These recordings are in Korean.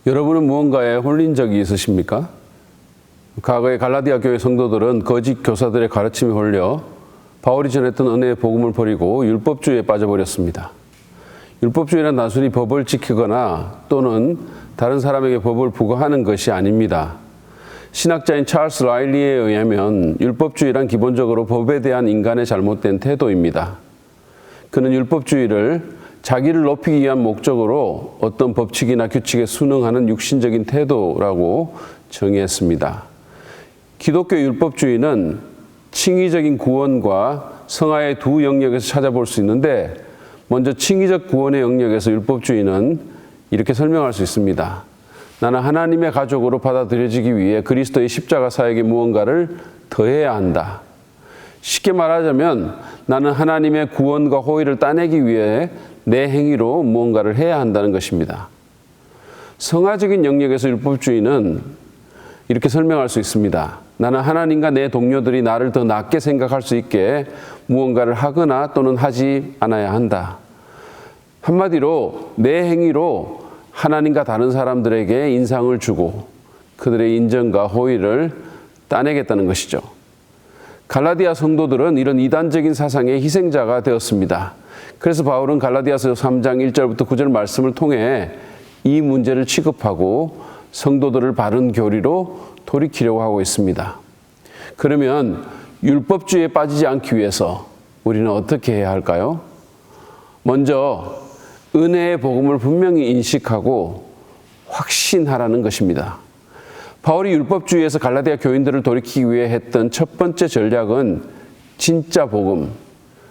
여러분은 무언가에 홀린 적이 있으십니까? 과거의 갈라디아 교회 성도들은 거짓 교사들의 가르침에 홀려 바울이 전했던 은혜의 복음을 버리고 율법주의에 빠져버렸습니다. 율법주의는 단순히 법을 지키거나 또는 다른 사람에게 법을 부과하는 것이 아닙니다. 신학자인 찰스 라일리에 의하면 율법주의란 기본적으로 법에 대한 인간의 잘못된 태도입니다. 그는 율법주의를 자기를 높이기 위한 목적으로 어떤 법칙이나 규칙에 순응하는 육신적인 태도라고 정의했습니다. 기독교 율법주의는 칭의적인 구원과 성화의 두 영역에서 찾아볼 수 있는데, 먼저 칭의적 구원의 영역에서 율법주의는 이렇게 설명할 수 있습니다. 나는 하나님의 가족으로 받아들여지기 위해 그리스도의 십자가 사역에 무언가를 더해야 한다. 쉽게 말하자면 나는 하나님의 구원과 호의를 따내기 위해 내 행위로 무언가를 해야 한다는 것입니다. 성화적인 영역에서 율법주의는 이렇게 설명할 수 있습니다. 나는 하나님과 내 동료들이 나를 더 낫게 생각할 수 있게 무언가를 하거나 또는 하지 않아야 한다. 한마디로 내 행위로 하나님과 다른 사람들에게 인상을 주고 그들의 인정과 호의를 따내겠다는 것이죠. 갈라디아 성도들은 이런 이단적인 사상의 희생자가 되었습니다. 그래서 바울은 갈라디아서 3장 1절부터 9절 말씀을 통해 이 문제를 취급하고 성도들을 바른 교리로 돌이키려고 하고 있습니다. 그러면 율법주의에 빠지지 않기 위해서 우리는 어떻게 해야 할까요? 먼저 은혜의 복음을 분명히 인식하고 확신하라는 것입니다. 바울이 율법주의에서 갈라디아 교인들을 돌이키기 위해 했던 첫 번째 전략은 진짜 복음,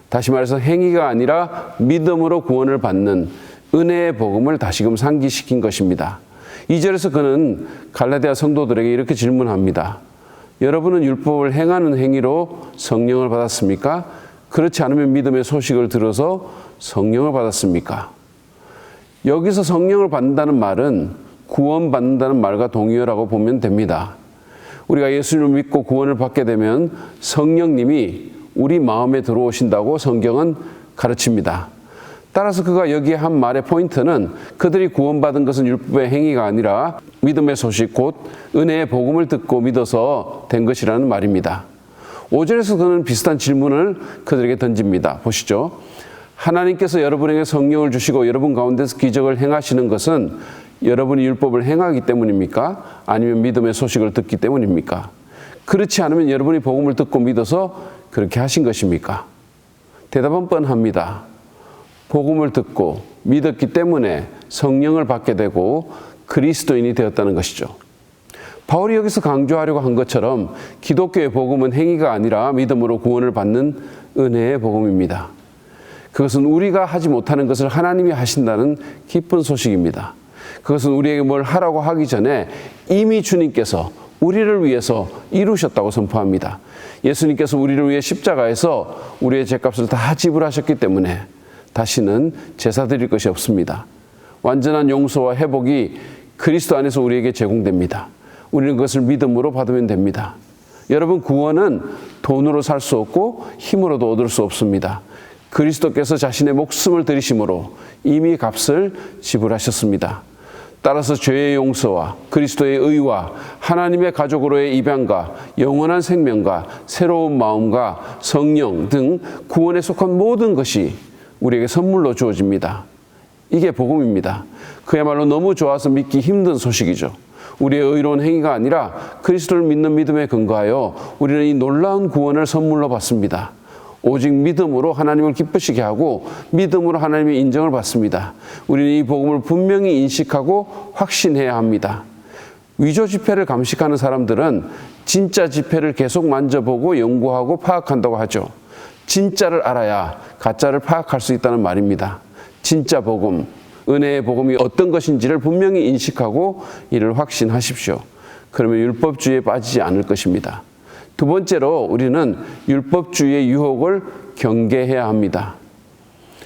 다시 말해서 행위가 아니라 믿음으로 구원을 받는 은혜의 복음을 다시금 상기시킨 것입니다. 2절에서 그는 갈라디아 성도들에게 이렇게 질문합니다. 여러분은 율법을 행하는 행위로 성령을 받았습니까? 그렇지 않으면 믿음의 소식을 들어서 성령을 받았습니까? 여기서 성령을 받는다는 말은 구원받는다는 말과 동의어라고 보면 됩니다. 우리가 예수님을 믿고 구원을 받게 되면 성령님이 우리 마음에 들어오신다고 성경은 가르칩니다. 따라서 그가 여기에 한 말의 포인트는 그들이 구원받은 것은 율법의 행위가 아니라 믿음의 소식, 곧 은혜의 복음을 듣고 믿어서 된 것이라는 말입니다. 5절에서 그는 비슷한 질문을 그들에게 던집니다. 보시죠. 하나님께서 여러분에게 성령을 주시고 여러분 가운데서 기적을 행하시는 것은 여러분이 율법을 행하기 때문입니까? 아니면 믿음의 소식을 듣기 때문입니까? 그렇지 않으면 여러분이 복음을 듣고 믿어서 그렇게 하신 것입니까? 대답은 뻔합니다. 복음을 듣고 믿었기 때문에 성령을 받게 되고 그리스도인이 되었다는 것이죠. 바울이 여기서 강조하려고 한 것처럼 기독교의 복음은 행위가 아니라 믿음으로 구원을 받는 은혜의 복음입니다. 그것은 우리가 하지 못하는 것을 하나님이 하신다는 기쁜 소식입니다. 그것은 우리에게 뭘 하라고 하기 전에 이미 주님께서 우리를 위해서 이루셨다고 선포합니다. 예수님께서 우리를 위해 십자가에서 우리의 죄값을 다 지불하셨기 때문에 다시는 제사 드릴 것이 없습니다. 완전한 용서와 회복이 그리스도 안에서 우리에게 제공됩니다. 우리는 그것을 믿음으로 받으면 됩니다. 여러분, 구원은 돈으로 살 수 없고 힘으로도 얻을 수 없습니다. 그리스도께서 자신의 목숨을 들이심으로 이미 값을 지불하셨습니다. 따라서 죄의 용서와 그리스도의 의와 하나님의 가족으로의 입양과 영원한 생명과 새로운 마음과 성령 등 구원에 속한 모든 것이 우리에게 선물로 주어집니다. 이게 복음입니다. 그야말로 너무 좋아서 믿기 힘든 소식이죠. 우리의 의로운 행위가 아니라 그리스도를 믿는 믿음에 근거하여 우리는 이 놀라운 구원을 선물로 받습니다. 오직 믿음으로 하나님을 기쁘시게 하고 믿음으로 하나님의 인정을 받습니다. 우리는 이 복음을 분명히 인식하고 확신해야 합니다. 위조 지폐를 감식하는 사람들은 진짜 지폐를 계속 만져보고 연구하고 파악한다고 하죠. 진짜를 알아야 가짜를 파악할 수 있다는 말입니다. 진짜 복음, 은혜의 복음이 어떤 것인지를 분명히 인식하고 이를 확신하십시오. 그러면 율법주의에 빠지지 않을 것입니다. 두 번째로 우리는 율법주의의 유혹을 경계해야 합니다.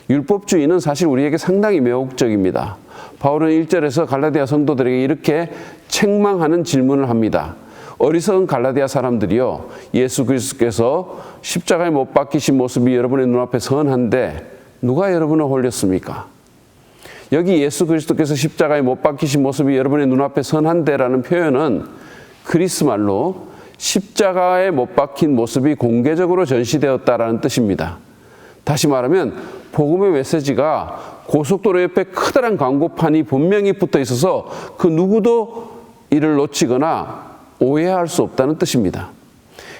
율법주의는 사실 우리에게 상당히 매혹적입니다. 바울은 1절에서 갈라디아 성도들에게 이렇게 책망하는 질문을 합니다. 어리석은 갈라디아 사람들이요, 예수 그리스도께서 십자가에 못 박히신 모습이 여러분의 눈앞에 선한데 누가 여러분을 홀렸습니까? 여기 예수 그리스도께서 십자가에 못 박히신 모습이 여러분의 눈앞에 선한데라는 표현은 그리스 말로 십자가에 못 박힌 모습이 공개적으로 전시되었다라는 뜻입니다. 다시 말하면 복음의 메시지가 고속도로 옆에 커다란 광고판이 분명히 붙어 있어서 그 누구도 이를 놓치거나 오해할 수 없다는 뜻입니다.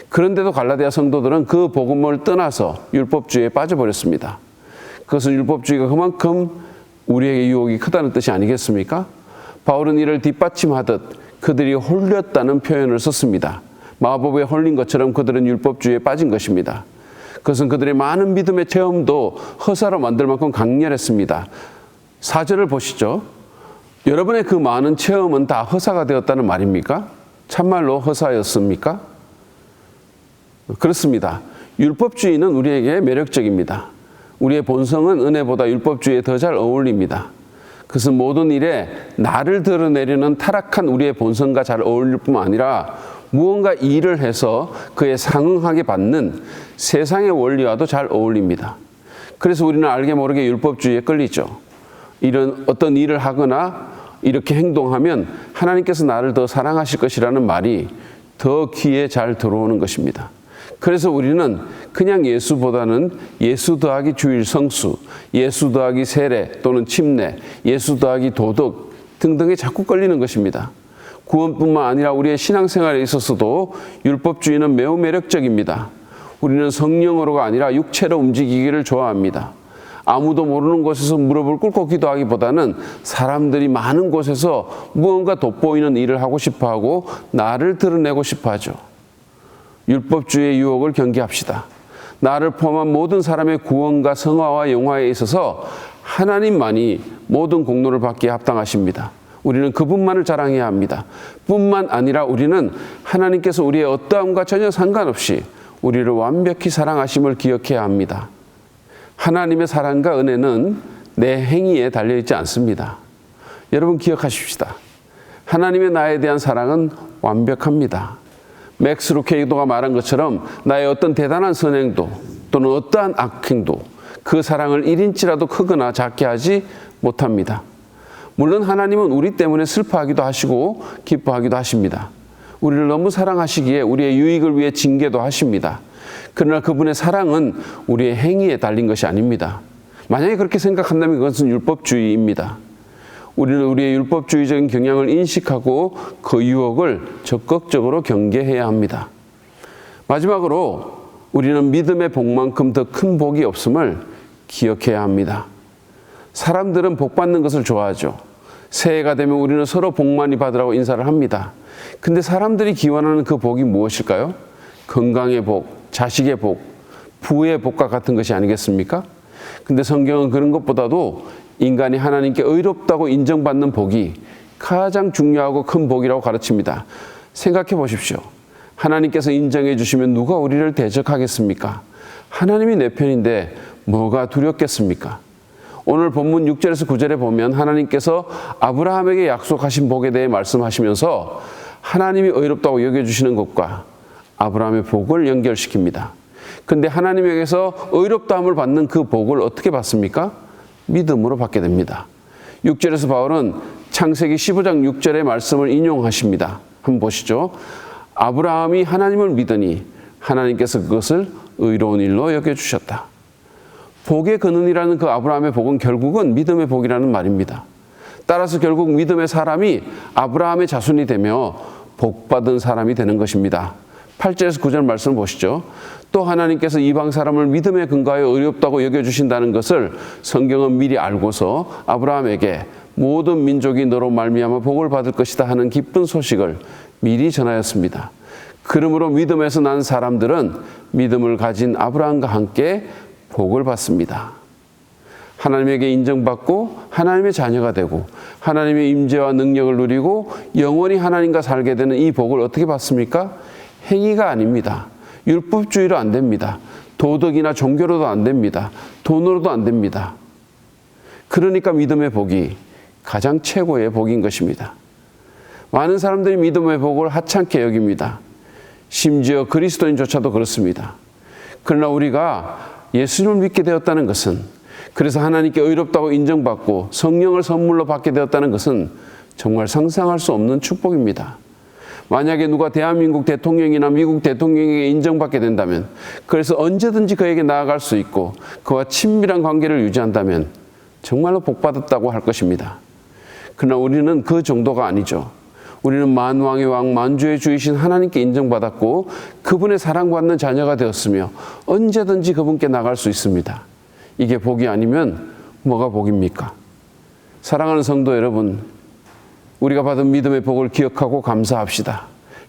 그런데도 갈라디아 성도들은 그 복음을 떠나서 율법주의에 빠져버렸습니다. 그것은 율법주의가 그만큼 우리에게 유혹이 크다는 뜻이 아니겠습니까? 바울은 이를 뒷받침하듯 그들이 홀렸다는 표현을 썼습니다. 마법에 홀린 것처럼 그들은 율법주의에 빠진 것입니다. 그것은 그들의 많은 믿음의 체험도 허사로 만들 만큼 강렬했습니다. 4절을 보시죠. 여러분의 그 많은 체험은 다 허사가 되었다는 말입니까? 참말로 허사였습니까? 그렇습니다. 율법주의는 우리에게 매력적입니다. 우리의 본성은 은혜보다 율법주의에 더 잘 어울립니다. 그것은 모든 일에 나를 드러내려는 타락한 우리의 본성과 잘 어울릴 뿐만 아니라 무언가 일을 해서 그에 상응하게 받는 세상의 원리와도 잘 어울립니다. 그래서 우리는 알게 모르게 율법주의에 끌리죠. 이런 어떤 일을 하거나 이렇게 행동하면 하나님께서 나를 더 사랑하실 것이라는 말이 더 귀에 잘 들어오는 것입니다. 그래서 우리는 그냥 예수보다는 예수 더하기 주일 성수, 예수 더하기 세례 또는 침례, 예수 더하기 도덕 등등에 자꾸 끌리는 것입니다. 구원뿐만 아니라 우리의 신앙생활에 있어서도 율법주의는 매우 매력적입니다. 우리는 성령으로가 아니라 육체로 움직이기를 좋아합니다. 아무도 모르는 곳에서 무릎을 꿇고 기도하기보다는 사람들이 많은 곳에서 무언가 돋보이는 일을 하고 싶어하고 나를 드러내고 싶어하죠. 율법주의의 유혹을 경계합시다. 나를 포함한 모든 사람의 구원과 성화와 영화에 있어서 하나님만이 모든 공로를 받기에 합당하십니다. 우리는 그분만을 자랑해야 합니다. 뿐만 아니라 우리는 하나님께서 우리의 어떠함과 전혀 상관없이 우리를 완벽히 사랑하심을 기억해야 합니다. 하나님의 사랑과 은혜는 내 행위에 달려있지 않습니다. 여러분 기억하십시다. 하나님의 나에 대한 사랑은 완벽합니다. 맥스 루케이도가 말한 것처럼 나의 어떤 대단한 선행도 또는 어떠한 악행도 그 사랑을 1인치라도 크거나 작게 하지 못합니다. 물론 하나님은 우리 때문에 슬퍼하기도 하시고 기뻐하기도 하십니다. 우리를 너무 사랑하시기에 우리의 유익을 위해 징계도 하십니다. 그러나 그분의 사랑은 우리의 행위에 달린 것이 아닙니다. 만약에 그렇게 생각한다면 그것은 율법주의입니다. 우리는 우리의 율법주의적인 경향을 인식하고 그 유혹을 적극적으로 경계해야 합니다. 마지막으로 우리는 믿음의 복만큼 더 큰 복이 없음을 기억해야 합니다. 사람들은 복 받는 것을 좋아하죠. 새해가 되면 우리는 서로 복 많이 받으라고 인사를 합니다. 근데 사람들이 기원하는 그 복이 무엇일까요? 건강의 복, 자식의 복, 부의 복과 같은 것이 아니겠습니까? 근데 성경은 그런 것보다도 인간이 하나님께 의롭다고 인정받는 복이 가장 중요하고 큰 복이라고 가르칩니다. 생각해 보십시오. 하나님께서 인정해 주시면 누가 우리를 대적하겠습니까? 하나님이 내 편인데 뭐가 두렵겠습니까? 오늘 본문 6절에서 9절에 보면 하나님께서 아브라함에게 약속하신 복에 대해 말씀하시면서 하나님이 의롭다고 여겨주시는 것과 아브라함의 복을 연결시킵니다. 근데 하나님에게서 의롭다함을 받는 그 복을 어떻게 받습니까? 믿음으로 받게 됩니다. 6절에서 바울은 창세기 15장 6절의 말씀을 인용하십니다. 한번 보시죠. 아브라함이 하나님을 믿으니 하나님께서 그것을 의로운 일로 여겨주셨다. 복의 근원이라는 그 아브라함의 복은 결국은 믿음의 복이라는 말입니다. 따라서 결국 믿음의 사람이 아브라함의 자손이 되며 복받은 사람이 되는 것입니다. 8절에서 9절 말씀을 보시죠. 또 하나님께서 이방 사람을 믿음에 근거하여 의롭다고 여겨주신다는 것을 성경은 미리 알고서 아브라함에게 모든 민족이 너로 말미암아 복을 받을 것이다 하는 기쁜 소식을 미리 전하였습니다. 그러므로 믿음에서 난 사람들은 믿음을 가진 아브라함과 함께 복을 받습니다. 하나님에게 인정받고 하나님의 자녀가 되고 하나님의 임재와 능력을 누리고 영원히 하나님과 살게 되는 이 복을 어떻게 받습니까? 행위가 아닙니다. 율법주의로 안 됩니다. 도덕이나 종교로도 안 됩니다. 돈으로도 안 됩니다. 그러니까 믿음의 복이 가장 최고의 복인 것입니다. 많은 사람들이 믿음의 복을 하찮게 여깁니다. 심지어 그리스도인조차도 그렇습니다. 그러나 우리가 예수님을 믿게 되었다는 것은 그래서 하나님께 의롭다고 인정받고 성령을 선물로 받게 되었다는 것은 정말 상상할 수 없는 축복입니다. 만약에 누가 대한민국 대통령이나 미국 대통령에게 인정받게 된다면, 그래서 언제든지 그에게 나아갈 수 있고 그와 친밀한 관계를 유지한다면 정말로 복받았다고 할 것입니다. 그러나 우리는 그 정도가 아니죠. 우리는 만왕의 왕, 만주의 주이신 하나님께 인정받았고 그분의 사랑받는 자녀가 되었으며 언제든지 그분께 나갈 수 있습니다. 이게 복이 아니면 뭐가 복입니까? 사랑하는 성도 여러분, 우리가 받은 믿음의 복을 기억하고 감사합시다.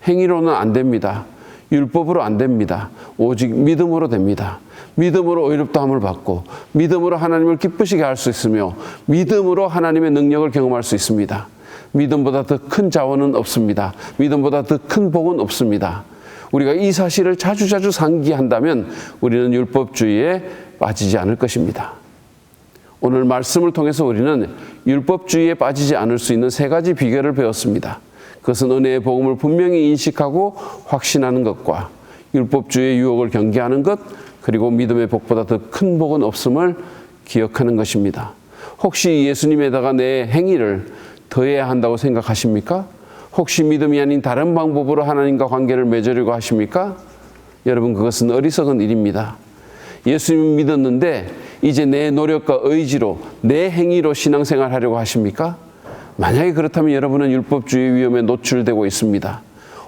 행위로는 안 됩니다. 율법으로 안 됩니다. 오직 믿음으로 됩니다. 믿음으로 의롭다함을 받고 믿음으로 하나님을 기쁘시게 할 수 있으며 믿음으로 하나님의 능력을 경험할 수 있습니다. 믿음보다 더 큰 자원은 없습니다. 믿음보다 더 큰 복은 없습니다. 우리가 이 사실을 자주자주 상기한다면 우리는 율법주의에 빠지지 않을 것입니다. 오늘 말씀을 통해서 우리는 율법주의에 빠지지 않을 수 있는 세 가지 비결을 배웠습니다. 그것은 은혜의 복음을 분명히 인식하고 확신하는 것과 율법주의의 유혹을 경계하는 것, 그리고 믿음의 복보다 더 큰 복은 없음을 기억하는 것입니다. 혹시 예수님에다가 내 행위를 더해야 한다고 생각하십니까? 혹시 믿음이 아닌 다른 방법으로 하나님과 관계를 맺으려고 하십니까? 여러분, 그것은 어리석은 일입니다. 예수님을 믿었는데 이제 내 노력과 의지로, 내 행위로 신앙생활 하려고 하십니까? 만약에 그렇다면 여러분은 율법주의 위험에 노출되고 있습니다.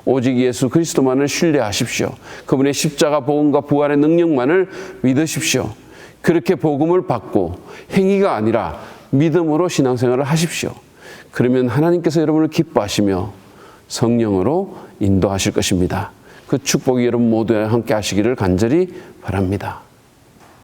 오직 예수 그리스도만을 신뢰하십시오. 그분의 십자가 복음과 부활의 능력만을 믿으십시오. 그렇게 복음을 받고 행위가 아니라 믿음으로 신앙생활을 하십시오. 그러면 하나님께서 여러분을 기뻐하시며 성령으로 인도하실 것입니다. 그 축복이 여러분 모두와 함께 하시기를 간절히 바랍니다.